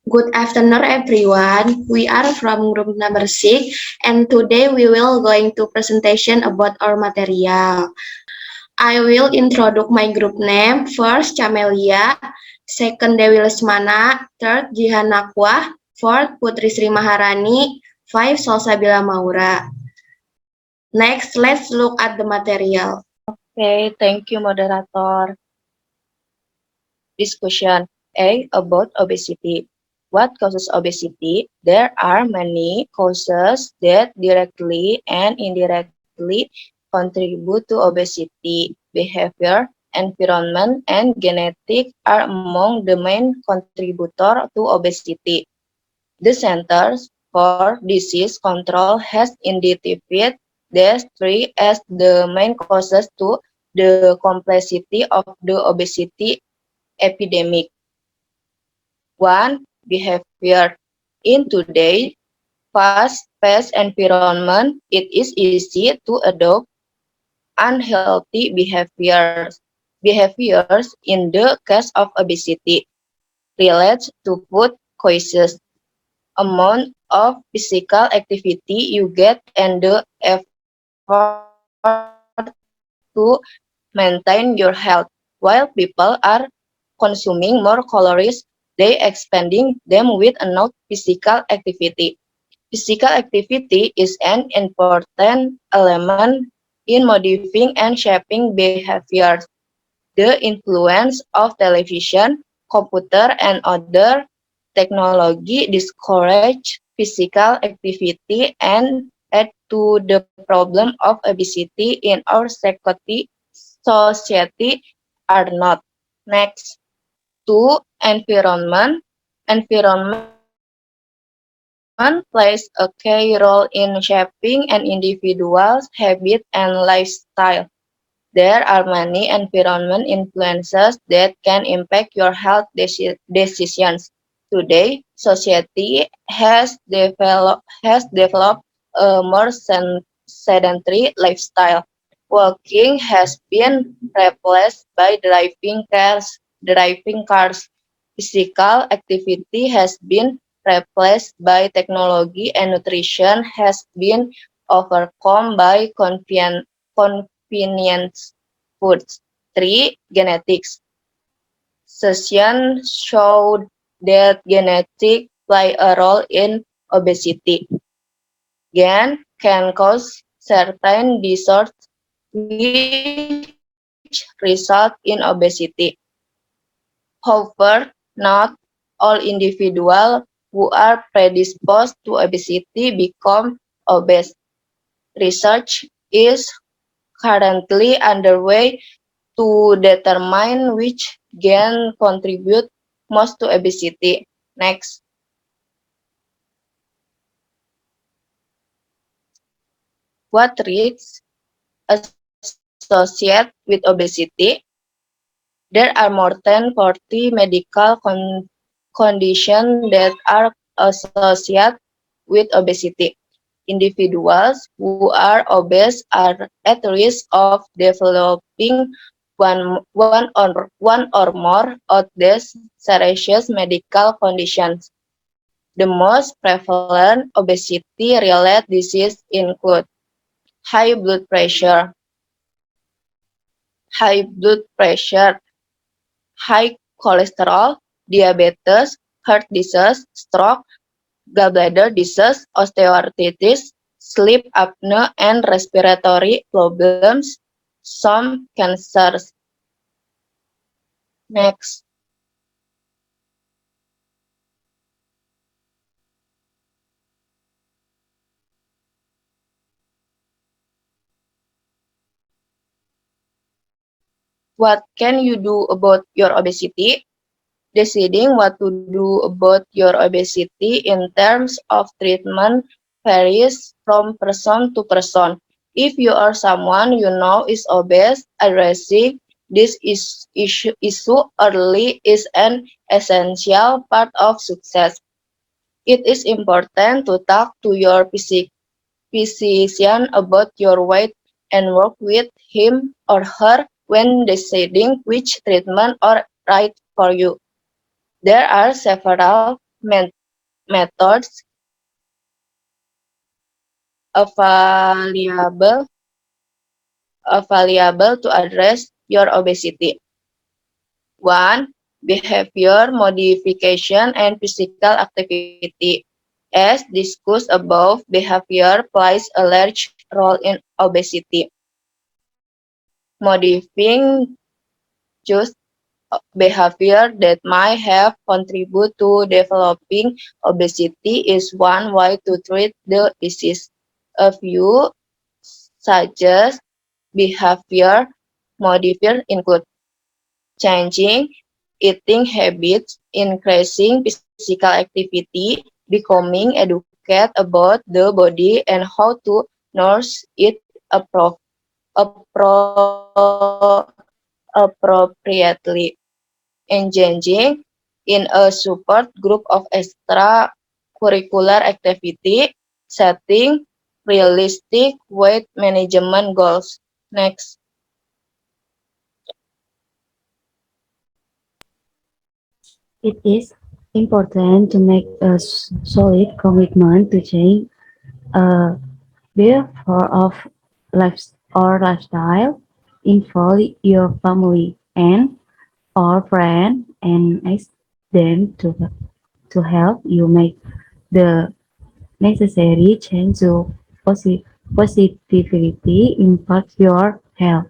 Good afternoon, everyone. We are from group number 6, and today we will going to presentation about our material. I will introduce my group name. First, Camelia. Second, Dewi Lesmana. Third, Jihan Nakwah. Fourth, Putri Sri Maharani. Five, Salsabila Maura. Next, let's look at the material. Okay, thank you, moderator. Discussion A about obesity. What causes obesity? There are many causes that directly and indirectly contribute to obesity. Behavior, environment, and genetics are among the main contributors to obesity. The Centers for Disease Control has identified these three as the main causes to the complexity of the obesity epidemic. 1. Behavior. In today's fast-paced environment, it is easy to adopt unhealthy behaviors in the case of obesity relates to food choices, amount of physical activity you get, and the effort to maintain your health. While people are consuming more calories, they expanding them with enough physical activity. Physical activity is an important element in modifying and shaping behaviors. The influence of television, computer, and other technology discourage physical activity and add to the problem of obesity in our society are not. Next, to environment. Environment plays a key role in shaping an individual's habit and lifestyle. There are many environment influences that can impact your health decisions. Today, society has developed a more sedentary lifestyle. Walking has been replaced by driving cars. Physical activity has been replaced by technology, and nutrition has been overcome by convenience foods. 3. Genetics. Sessions showed that genetics play a role in obesity. Gen can cause certain disorders which result in obesity. However, not all individuals who are predisposed to obesity become obese. Research is currently underway to determine which gen contribute most to obesity. Next, what risks associated with obesity? There are more than 40 medical conditions that are associated with obesity. Individuals who are obese are at risk of developing one or more of these serious medical conditions. The most prevalent obesity-related diseases include high blood pressure, high cholesterol, diabetes, heart disease, stroke, gallbladder disease, osteoarthritis, sleep apnea, and respiratory problems, some cancers. Next, what can you do about your obesity? Deciding what to do about your obesity in terms of treatment varies from person to person. If you are someone you know is obese, addressing this issue early is an essential part of success. It is important to talk to your physician about your weight and work with him or her when deciding which treatment are right for you. There are several men- methods available available to address your obesity. 1. Behavior modification and physical activity. As discussed above, behavior plays a large role in obesity. Modifying just behavior that might have contributed to developing obesity is one way to treat the disease. A few suggest behavior modifiers include changing eating habits, increasing physical activity, becoming educated about the body and how to nurse it appropriately, engaging in a support group of extracurricular activity, setting realistic weight management goals. Next. It is important to make a solid commitment to change a behavior of life or lifestyle, involve your family and or friend and ask them to help you make the necessary change to positively impact your health.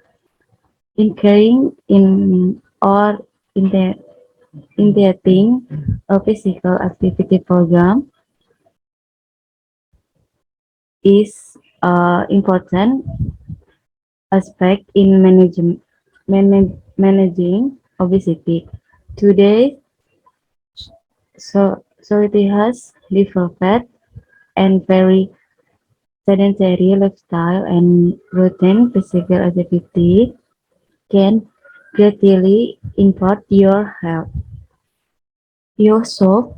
Incurring in or in the Integrating a physical activity program is important aspect in managing obesity. Today, society has developed and very sedentary lifestyle and routine physical activity can greatly impact your health. You should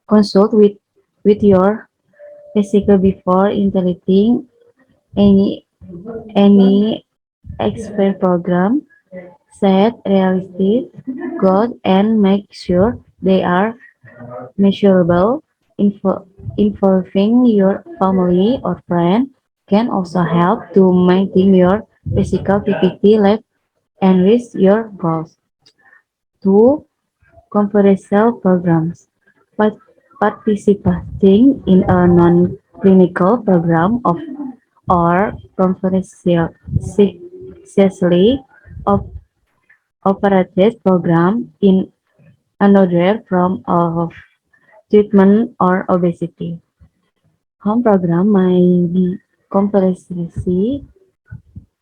consult with your physical before integrating any any expert program. Set realistic goals and make sure they are measurable. Involving your family or friend can also help to maintain your physical activity level and reach your goals. 2. Conferential programs. Participating in a non-clinical program of or conferentially of operated program in another form of treatment or obesity. Home program may be compulsory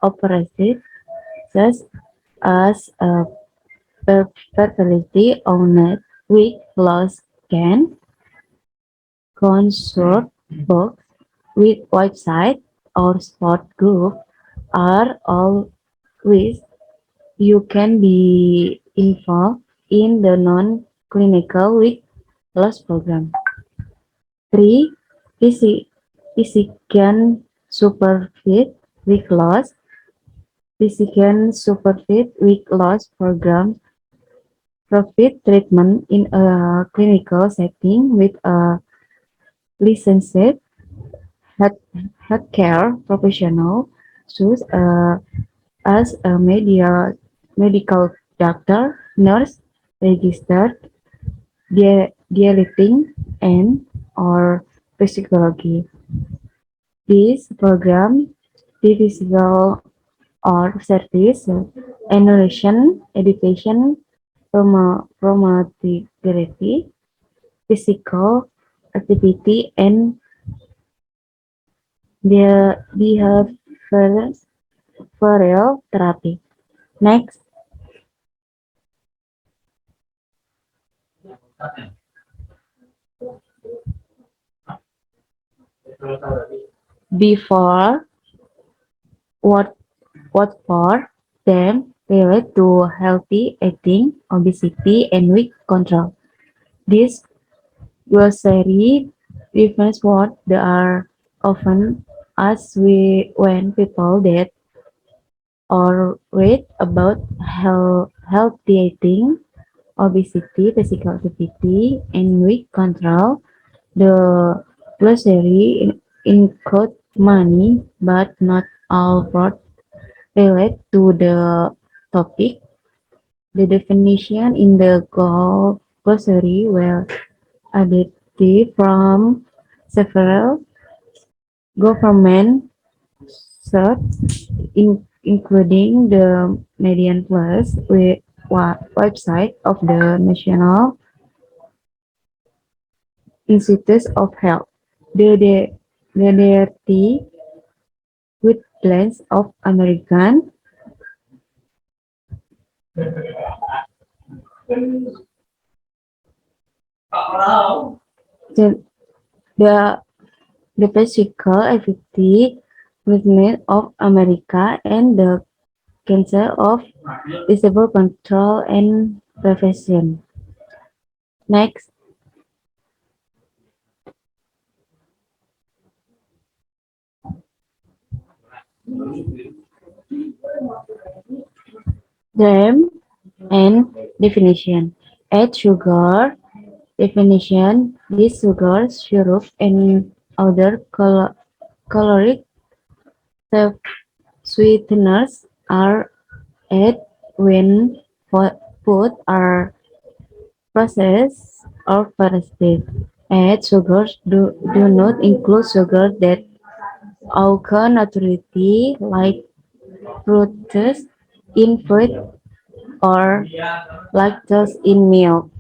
operated such as a fertility owned weight loss scan, consult books with website or sport group are all ways you can be involved in the non-clinical weight loss program. 3. Physical superfit weight loss. Physical superfit weight loss program provide treatment in a clinical setting with a licensed healthcare professional such as a medical doctor, nurse, registered dietitian, and or psychology. This program, the physical or service, nutrition, education, promotivity, physical activity, and the behavioral therapy. Next, before what what for them relate to healthy eating, obesity, and weight control. This glossary defines what they are often asked when people that or read about healthy eating obesity, physical activity, and weight control. The glossary includes many, but not all words relate to the topic. The definition in the glossary were adapted from several government sources, including the Median Plus website of the National Institutes of Health, the DRT Guidelines of American, the, the, the Physical Activity Movement of America, and the Council of Disease Control and Prevention. Next, term and definition. Add sugar. Definition: these sugars, syrup, and other caloric sweeteners are added when food are processed or fermented. Added sugars do not include sugars that occur naturally, like fructose in fruit or lactose in milk.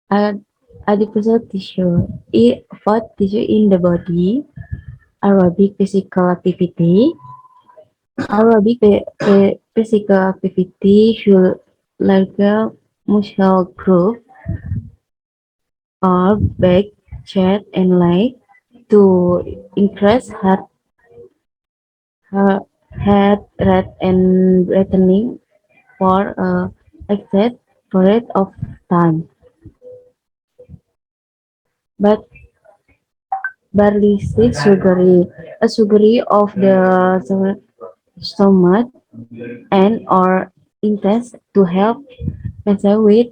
Ad- Adipose tissue. Fat tissue in the body. Aerobic physical activity. Aerobic physical activity should larger muscle group or back, chest, and leg to increase heart rate and breathing for a extended period of time. But barley six sugary, a sugary of the stomach and or intestine to help person with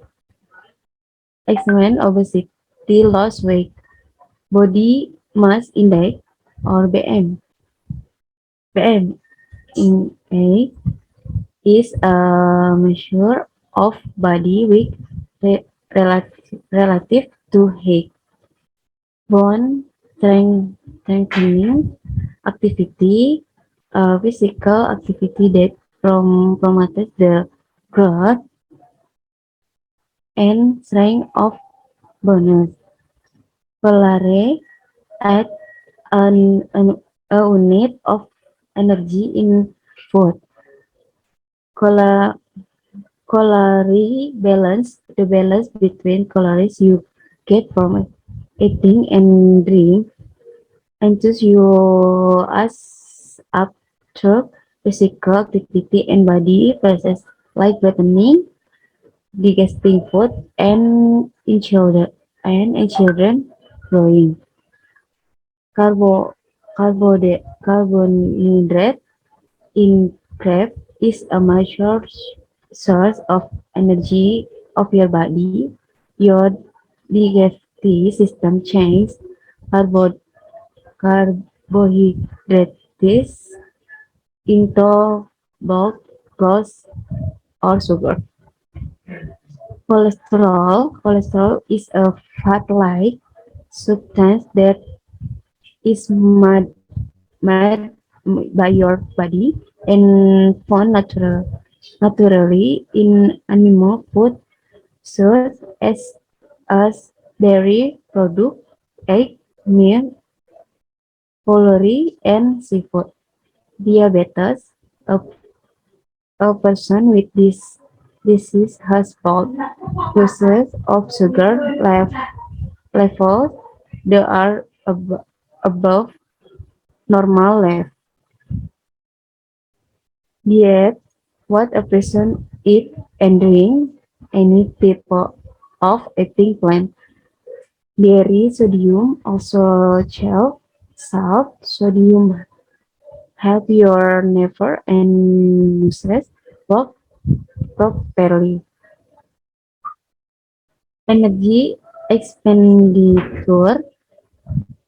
extreme obesity loss weight. Body mass index or BM in A is a measure of body weight relative to height. Bone strengthening activity, physical activity that promotes the growth and strength of bones. Polare at a unit of energy in food. Cala- Calorie balance, the balance between calories you get from eating and drink, enters you as up to physical activity and body process like breathing, digesting food, and in children growing. Carbo, Carbohydrate in prep is a major source of energy of your body. Your digestive system changes carbo, carbohydrates into bulk, glucose, or sugar. Cholesterol is a fat-like substance that is made by your body and found naturally in animal food such as dairy product, egg, milk, poultry, and seafood. Diabetes, a, a person with this disease has blood process of sugar levels that are above normal level. Yet, what a person eat and drink, any type of eating plant, dairy, sodium, also salt, sodium help your nerve and muscles work properly. Energy expenditure,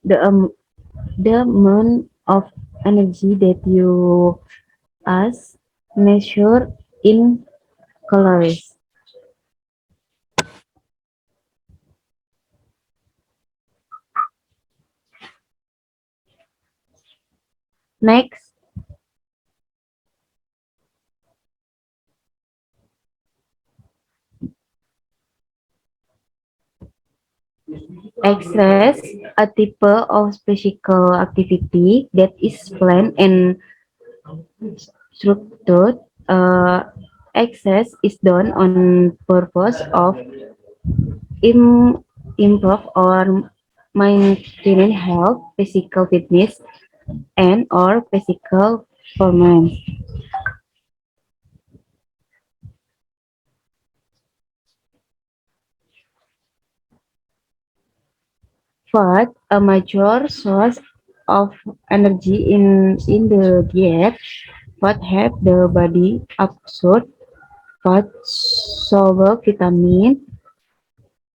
the, um, the amount of energy that you as measure in calories. Next, exercise, a type of physical activity that is planned and structured. Exercise is done on purpose of improve or maintain health, physical fitness, and or physical performance. But a major source of energy in the diet, what help the body absorb fat soluble vitamin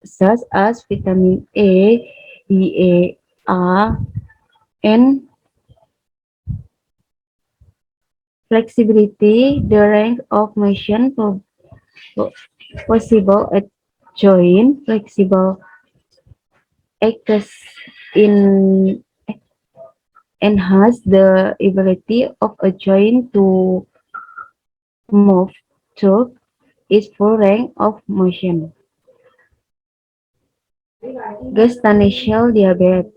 such as vitamin A, DA, and flexibility. The range of motion possible at joint flexible acts in enhance the ability of a joint to move through its full range of motion. Gestational diabetes,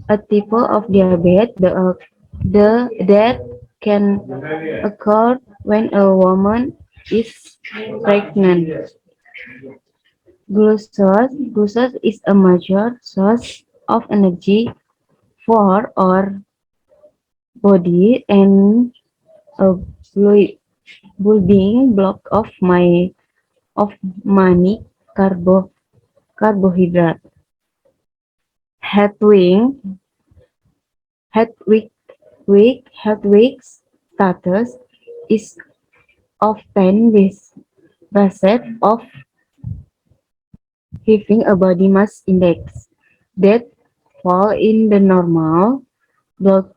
a type of diabetes that can occur when a woman is pregnant. Glucose is a major source of energy for our body and a building block of many carbohydrate. Hedwig Hedwig's status is often based of having a body mass index that fall in the normal block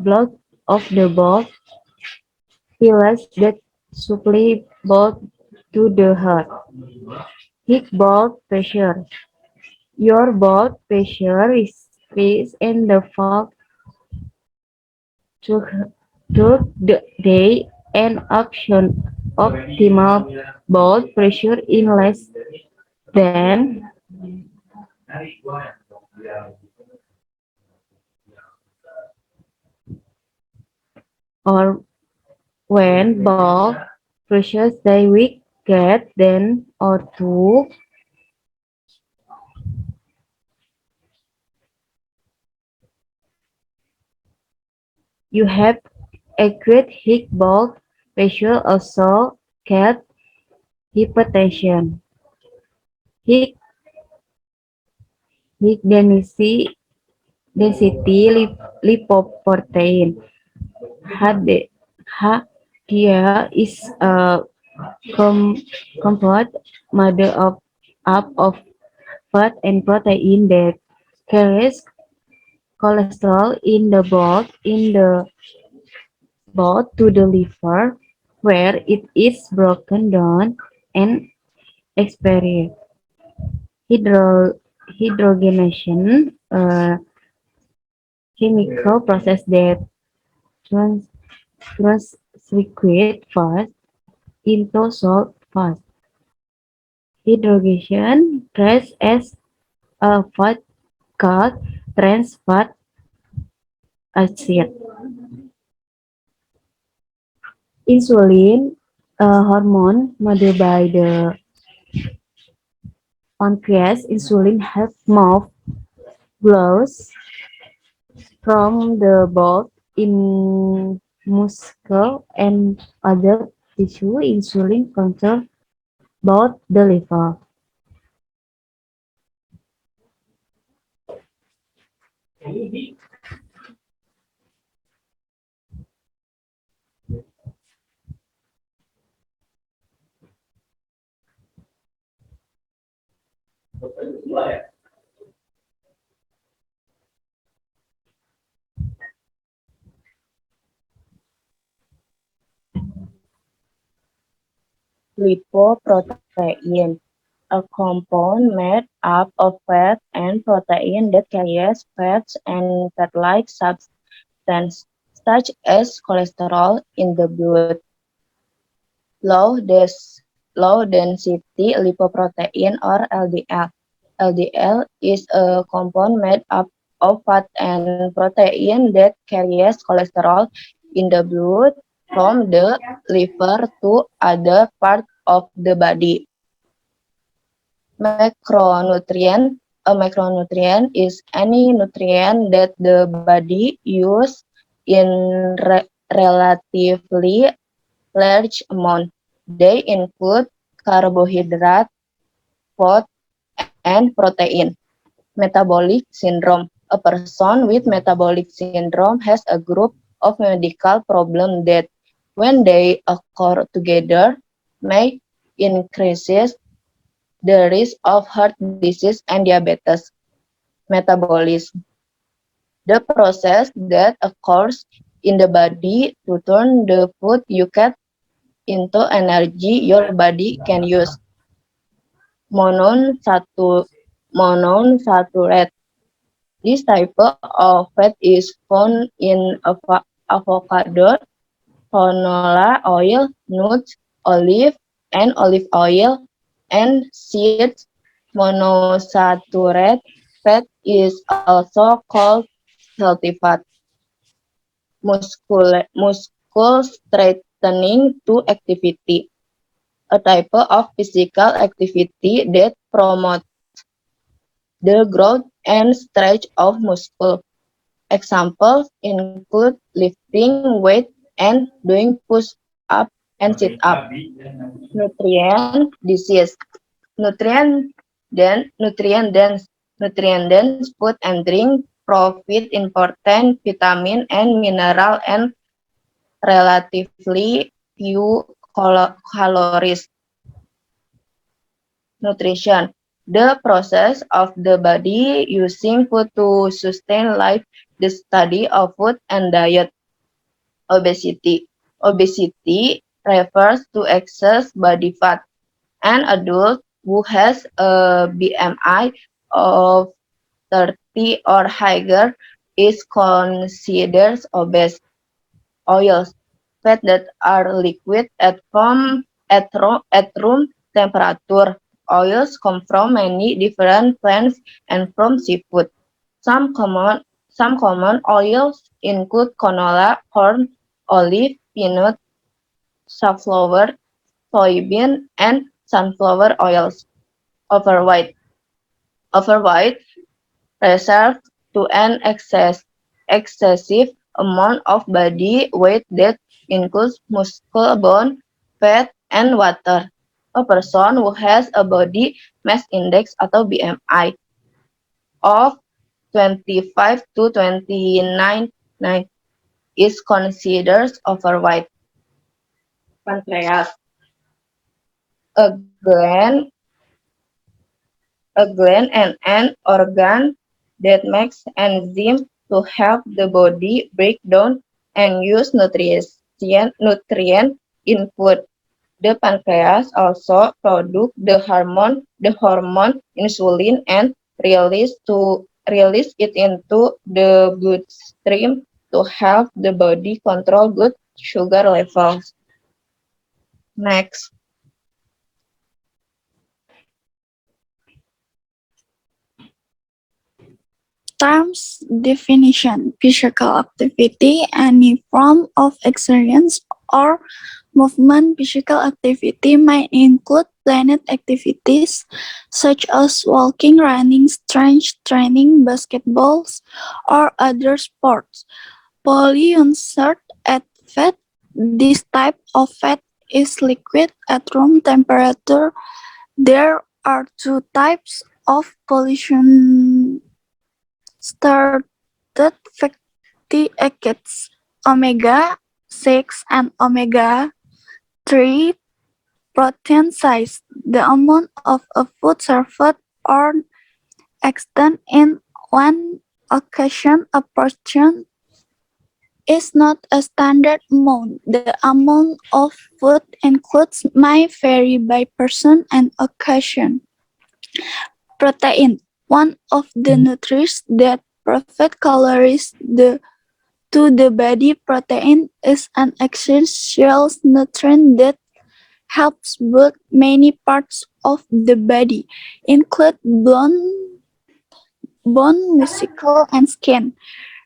block of the bulk pillars that supply blood to the heart. His blood pressure. Your blood pressure is raised and the fall to, to the day and optimal blood pressure in less than or when blood pressure stay weak get then or two, you have acute high blood pressure also get hypertension. High, high density lipoprotein HD, HDL is a com- compound made up of fat and protein that carries cholesterol in the blood to the liver, where it is broken down and expired. Hydro, hydrogenation, a chemical process that trans, transliquate fat into salt fast. Hydrogenation treats as a fat called trans fat acid. Insulin, a hormone made by the pancreas, insulin helps move glucose from the blood in muscle and other tissue. Insulin controls both the liver. Lipoprotein, a compound made up of fat and protein that carries fats and fat-like substances, such as cholesterol in the blood. Low, low density lipoprotein or LDL. LDL is a compound made up of fat and protein that carries cholesterol in the blood from the liver to other parts of the body. Macronutrient. A macronutrient is any nutrient that the body uses in relatively large amount. They include carbohydrate, fat, and protein. Metabolic syndrome. A person with metabolic syndrome has a group of medical problems that, when they occur together, may increase the risk of heart disease and diabetes. Metabolism. The process that occurs in the body to turn the food you get into energy your body can use. Monounsaturate. This type of fat is found in avocado, canola oil, nuts, olive, and olive oil, and seeds. Monosaturated fat is also called healthy fat. Muscle strengthening to activity, a type of physical activity that promotes the growth and stretch of muscle. Examples include lifting weight and doing push-up and sit-up. Nutrient disease. Nutrient nutrient dense food and drink provide important vitamin and mineral and relatively few calories. Nutrition. The process of the body using food to sustain life, the study of food and diet. Obesity. Obesity refers to excess body fat. An adult who has a BMI of 30 or higher is considered obese. Oils. Fat that are liquid at room temperature. Oils come from many different plants and from seafood. Some common some common oils include canola, corn, olive, peanut, safflower, soybean, and sunflower oils. Overweight. Overweight refers to an excessive amount of body weight that includes muscle, bone, fat, and water. A person who has a body mass index atau BMI of 25 to 29 is considered overweight. Pancreas. A gland, and an organ that makes enzymes to help the body break down and use nutrient in food. The pancreas also produces the hormone insulin and release it into the bloodstream to help the body control good sugar levels. Next. Terms definition: physical activity, any form of exercise or movement. Physical activity may include planned activities such as walking, running, strength training, basketballs, or other sports. Polyunsaturated fat. This type of fat is liquid at room temperature. There are two types of polyunsaturated fatty acids, omega-6 and omega-3 protein size. The amount of a food served or extent. In one occasion, a portion is not a standard amount. The amount of food includes may vary by person and occasion. Protein, one of the nutrients that provide calories to the body. Protein is an essential nutrient that helps build many parts of the body, include bone, muscle, and skin.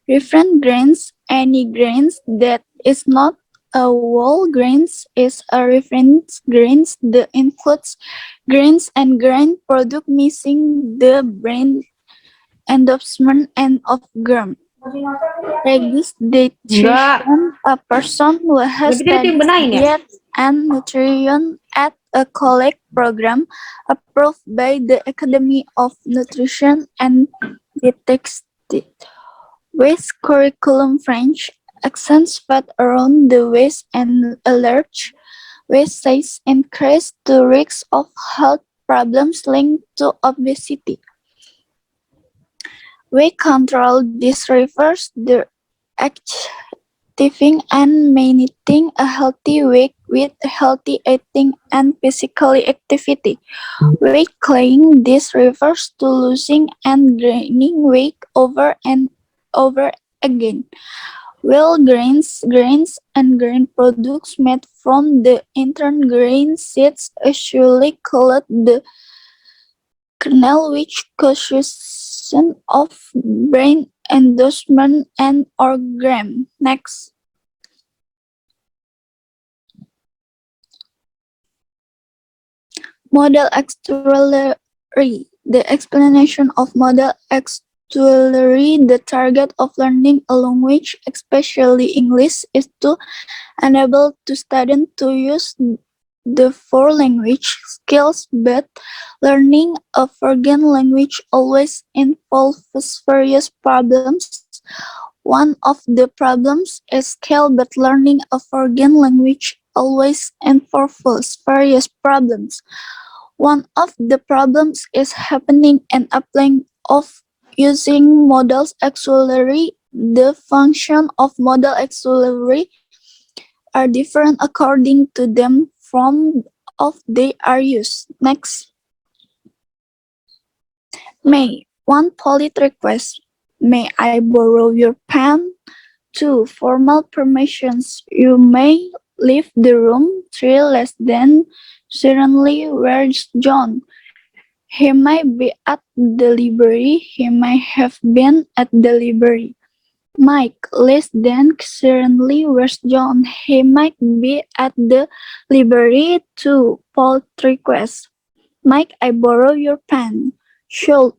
Different grains, any grains that is not a whole grains is a reference grains that includes grains and grain product missing the brain endorsement and of germ. Enggak. Registration, a person who has Tapi tadi studied yang benahin ya? diet and nutrition at a college program approved by the Academy of Nutrition and Dietetics. With curriculum French, accents fat around the waist and a large waist size increase the risk of health problems linked to obesity. Weight control, this refers to achieving and maintaining a healthy weight with healthy eating and physical activity. Weight gain, this refers to losing and gaining weight over and over again. Whole grains and grain products made from the intern grain seeds usually called the kernel, which consists of brain endorsement and organ. Next. Model auxiliary. The explanation of model auxiliary, the target of learning a language, especially English, is to enable the student to use the four language skills, but learning a foreign language always involves various problems. One of the problems is skill, but learning a foreign language always involves various problems. One of the problems is happening and applying of using models auxiliary. The function of model auxiliary are different according to them from of they are used. Next. May. 1. Polite request. May I borrow your pen? 2. Formal permissions. You may leave the room. 3. Less than. Certainly, where's John? He might be at the library. He might have been at the library. Mike, less than. Certainly, where's John? He might be at the library. 2. Polite request. Mike, I borrow your pen. Shulk,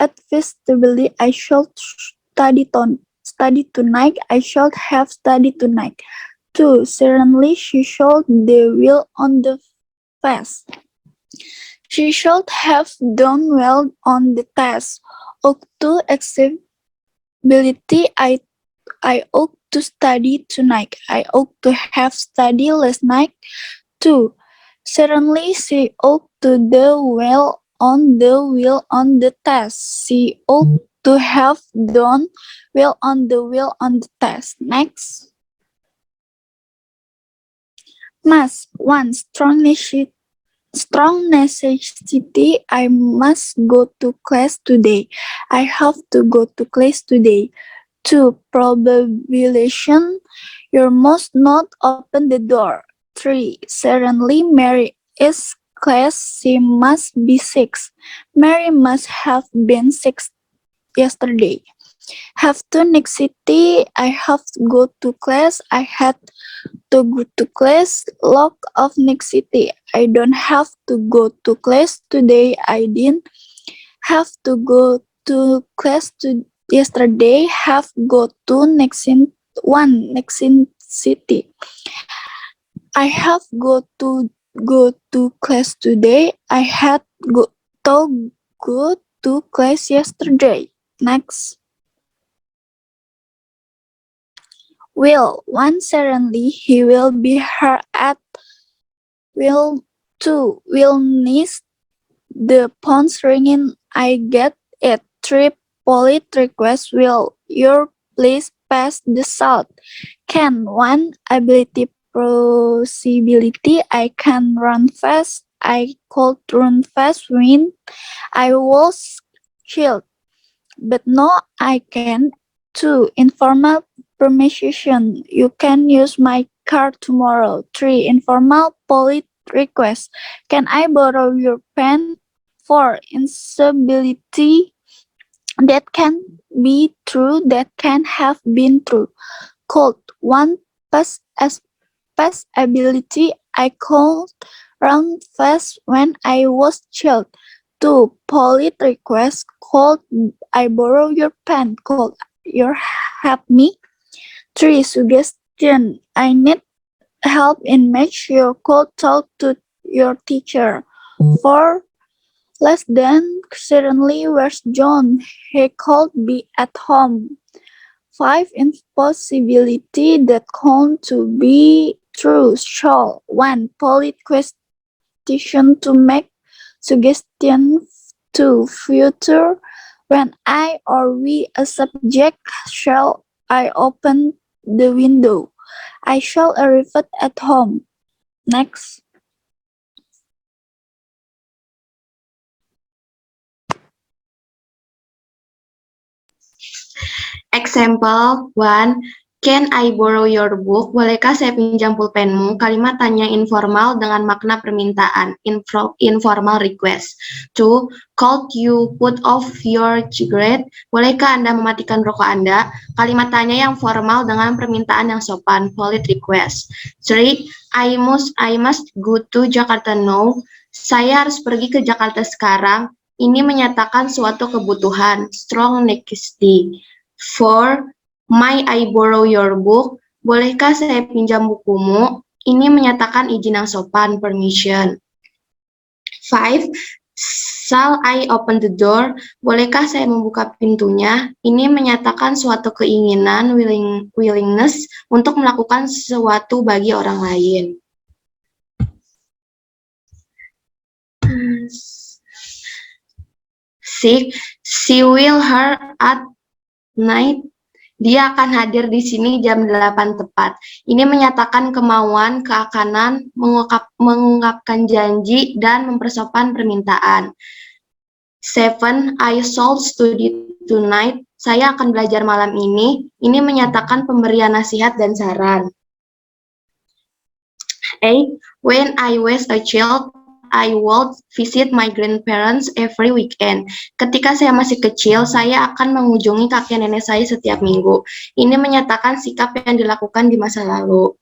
advisably, I should study tonight. I should have studied tonight. 2. Certainly, she should the wheel on the fast. She should have done well on the test. Ought to accessibility, I ought to study tonight. I ought to have studied last night. 2. Certainly, she ought to do well on the wheel on the test. She ought to have done well on the wheel on the test. Next. Must. 1. Strong necessity. I must go to class today. I have to go to class today. 2. Probabilization. You must not open the door. 3. Certainly, Mary is class. She must be 6. Mary must have been 6 yesterday. Have to necessity. I have to go to class. I had to go to class. Lack of necessity. I don't have to go to class today. I didn't have to go to class yesterday. Have go to necessity. I have go to class today. I had to go to class yesterday. Next. Will. 1. Certainly, he will be here at. Will. 2. Will miss the phone's ringing I get it. 3 polite requests. Will you please pass this out? Can 1 ability possibility. I can run fast. I could run fast when I was chilled. But no, I can. 2 informal permission. You can use my car tomorrow. 3 informal polite request. Can I borrow your pen? 4 instability. That can be true. That can have been true. Cold. 1 pass ability. I could run fast when I was chilled. 2 polite request. Could I borrow your pen? Could you help me? 3 suggestion. I need help in math. You could talk to your teacher. 4 less than certainly. Where's John? He could be at home. 5 impossibility that count to be true. Shall 1 polite question to make suggestion to future. When I or we a subject, shall I open the window? I shall arrive at home. Next. Example 1. Can I borrow your book? Bolehkah saya pinjam pulpenmu? Kalimat tanya informal dengan makna permintaan. Informal request. 2. Could you put off your cigarette? Bolehkah Anda mematikan rokok Anda? Kalimat tanya yang formal dengan permintaan yang sopan. Polite request. 3. I must go to Jakarta now. Saya harus pergi ke Jakarta sekarang. Ini menyatakan suatu kebutuhan. Strong necessity. 4. May I borrow your book? Bolehkah saya pinjam bukumu? Ini menyatakan izin yang sopan, permission. 5. Shall I open the door? Bolehkah saya membuka pintunya? Ini menyatakan suatu keinginan, willingness untuk melakukan sesuatu bagi orang lain. Six. She will here at night. Dia akan hadir di sini jam 8 tepat. Ini menyatakan kemauan, keakanan, mengungkapkan janji, dan mempersopan permintaan. 7. I shall study tonight. Saya akan belajar malam ini. Ini menyatakan pemberian nasihat dan saran. 8. When I was a child, I would visit my grandparents every weekend. Ketika saya masih kecil, saya akan mengunjungi kakek nenek saya setiap minggu. Ini menyatakan sikap yang dilakukan di masa lalu.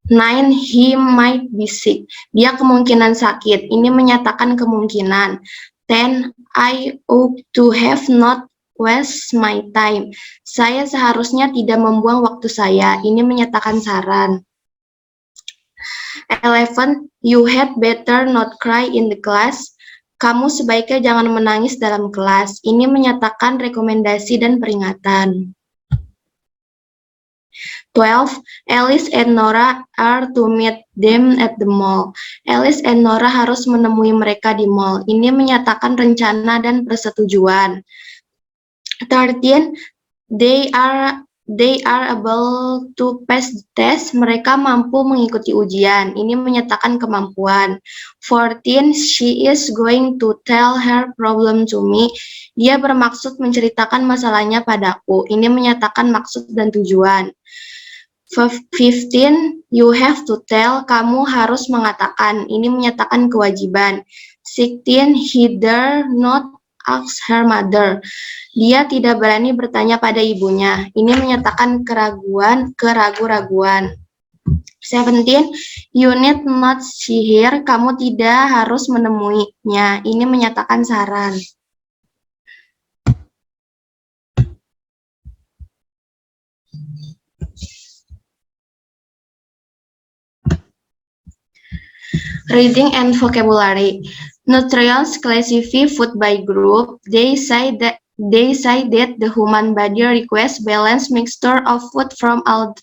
9. He might be sick. Dia kemungkinan sakit. Ini menyatakan kemungkinan. 10. I ought to have not waste my time. Saya seharusnya tidak membuang waktu saya. Ini menyatakan saran. 11. You had better not cry in the class. Kamu sebaiknya jangan menangis dalam kelas. Ini menyatakan rekomendasi dan peringatan. 12. Alice and Nora are to meet them at the mall. Alice and Nora harus menemui mereka di mall. Ini menyatakan rencana dan persetujuan. 13. They are able to pass the test. Mereka mampu mengikuti ujian. Ini menyatakan kemampuan. 14. She is going to tell her problem to me. Dia bermaksud menceritakan masalahnya padaku. Ini menyatakan maksud dan tujuan. 15. You have to tell. Kamu harus mengatakan. Ini menyatakan kewajiban. 16. He dare not ask her mother. Dia tidak berani bertanya pada ibunya. Ini menyatakan keraguan-raguan. 17. You need not see her. Kamu tidak harus menemuinya. Ini menyatakan saran. Reading and vocabulary. Nutrients classify food by group. They say that the human body requires balanced mixture of food from all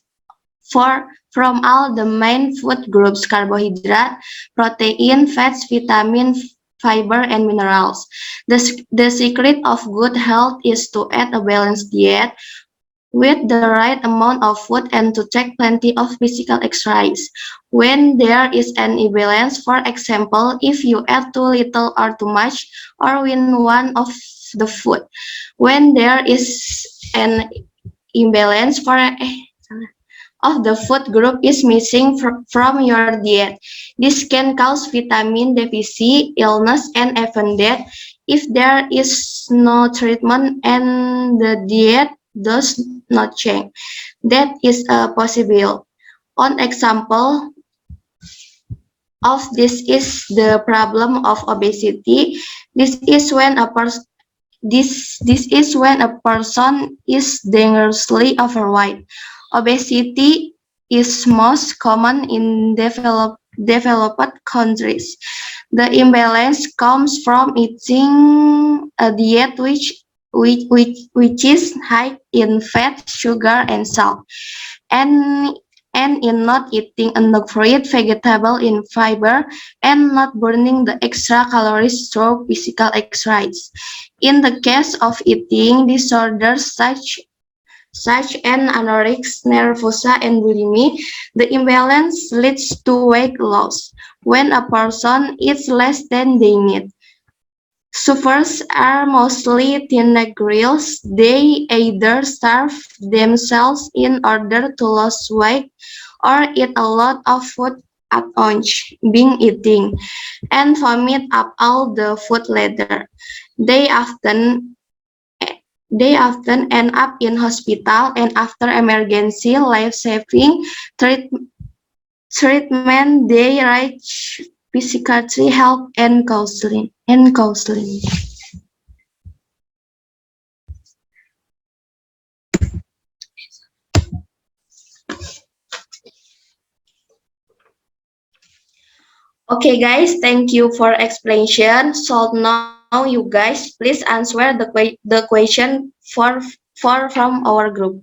the main food groups: carbohydrate, protein, fats, vitamin, fiber, and minerals. The secret of good health is to eat a balanced diet with the right amount of food and to take plenty of physical exercise. When there is an imbalance, for example, if you eat too little or too much, or when one of the food, when there is an imbalance of the food group is missing from your diet. This can cause vitamin deficiency, illness, and even death if there is no treatment and the diet does not change. That is a possible. One example of this is the problem of obesity. This is when a person this is when a person is dangerously overweight. Obesity is most common in developed countries. The imbalance comes from eating a diet which is high in fat, sugar, and salt, and in not eating enough fruit, vegetable, in fiber, and not burning the extra calories through physical exercise. In the case of eating disorders such as anorexia nervosa and bulimia, the imbalance leads to weight loss when a person eats less than they need. Sufferers are mostly teenage girls. They either starve themselves in order to lose weight or eat a lot of food at once, binge eating, and vomit up all the food later. They often they often end up in hospital and after emergency life-saving treatment they reach psychiatry help and counseling. Okay guys, thank you for explanation. So now you guys please answer the question for from our group.